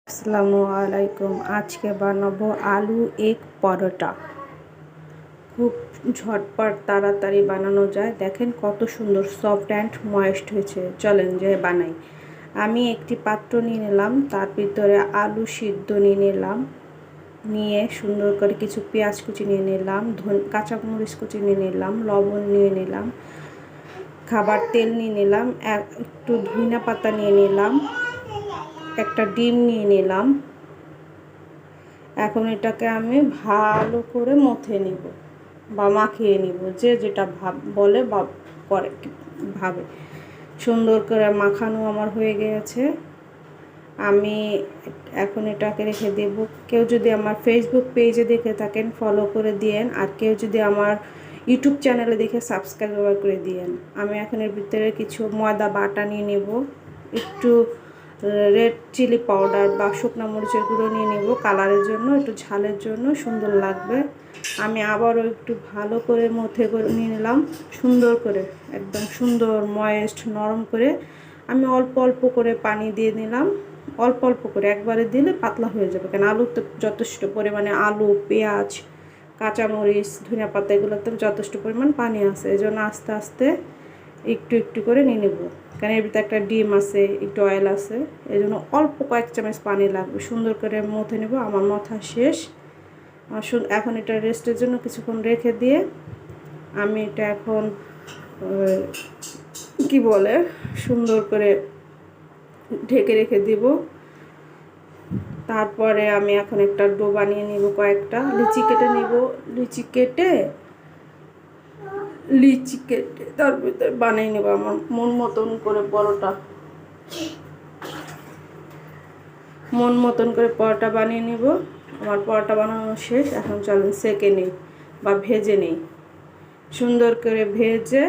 আসসালামু আলাইকুম। আজকে বানাবো আলু এগ পরোটা। খুব ঝটপট তাড়াতাড়ি বানানো যায়। দেখেন কত সুন্দর সফট অ্যান্ড ময়েস্ট হয়েছে। চলেন যে বানাই। আমি একটি পাত্র নিয়ে নিলাম, তার ভিতরে আলু সিদ্ধ নিয়ে নিলাম, নিয়ে সুন্দর করে কিছু পেঁয়াজ কুচি নিয়ে নিলাম, কাঁচামরিচ কুচি নিয়ে নিলাম, লবণ নিয়ে নিলাম, খাবার তেল নিয়ে নিলাম, একটু ধনিয়া পাতা নিয়ে নিলাম, একটা ডিম নিয়ে নিলাম। এখন এটাকে আমি ভালো করে মথে নিব বা মাখিয়ে নিব, যে যেটা বলে বা করে ভাবে। সুন্দর করে মাখানো আমার হয়ে গিয়েছে। আমি এখন এটাকে রেখে দেব। কেউ যদি আমার ফেসবুক পেজে দেখে থাকেন ফলো করে দিয়েন, আর কেউ যদি আমার ইউটিউব চ্যানেলে দেখে সাবস্ক্রাইব করে দিয়েন। আমি এখন এর ভিতরে কিছু ময়দা বাটা নিয়ে নেব, একটু রেড চিলি পাউডার বা শুকনো মরিচের গুঁড়ো নিয়ে নেব কালারের জন্য, একটু ঝালের জন্য সুন্দর লাগবে। আমি আবারও একটু ভালো করে মথে করে নিয়ে নিলাম, সুন্দর করে একদম সুন্দর ময়েস্ট নরম করে। আমি অল্প অল্প করে পানি দিয়ে নিলাম, অল্প অল্প করে, একবারে দিলে পাতলা হয়ে যাবে, কারণ আলুতে যথেষ্ট পরিমাণে আলু, পেঁয়াজ, কাঁচামরিচ, ধনিয়া পাতা এগুলোতে যথেষ্ট পরিমাণ পানি আছে। এই জন্য আস্তে আস্তে একটু একটু করে নিয়ে নেব, কারণ এর ভিতরে একটা ডিম আছে, একটু অয়েল আছে, এই জন্য অল্প কয়েক চামচ পানি লাগবে। সুন্দর করে মথে নেব। আমার মথা শেষ। এখন এটা রেস্টের জন্য কিছুক্ষণ রেখে দিয়ে আমি এটা এখন কি বলে সুন্দর করে ঢেকে রেখে দিব। তারপরে আমি এখন একটা ডো বানিয়ে নিব, কয়েকটা লিচি কেটে নিব। লিচি কেটে তার ভিতরে বানিয়ে নেব আমার মন মতন করে পরোটা। বানিয়ে নিব। আমার পরোটা বানানো শেষ। এখন চলুন সেকে নেই বা ভেজে নেই। সুন্দর করে ভেজে,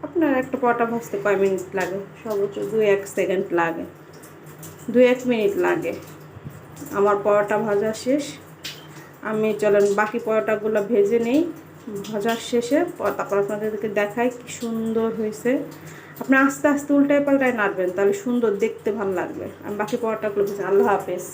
আপনার একটা পরোটা ভাজতে কয় মিনিট লাগে? সর্বোচ্চ 2-1 সেকেন্ড লাগে, 2-1 মিনিট লাগে। আমার পরোটা ভাজা শেষ। আমি চলেন বাকি পরোটাগুলো ভেজে নেই। ভাজার শেষে তারপর আপনাদেরকে দেখাই কি সুন্দর হয়েছে। আপনি আস্তে আস্তে উল্টায় পাল্টায় নাড়বেন, তাহলে সুন্দর দেখতে ভালো লাগবে। আমি বাকি পরোটাগুলো ভেজে। আল্লাহ হাফেজ।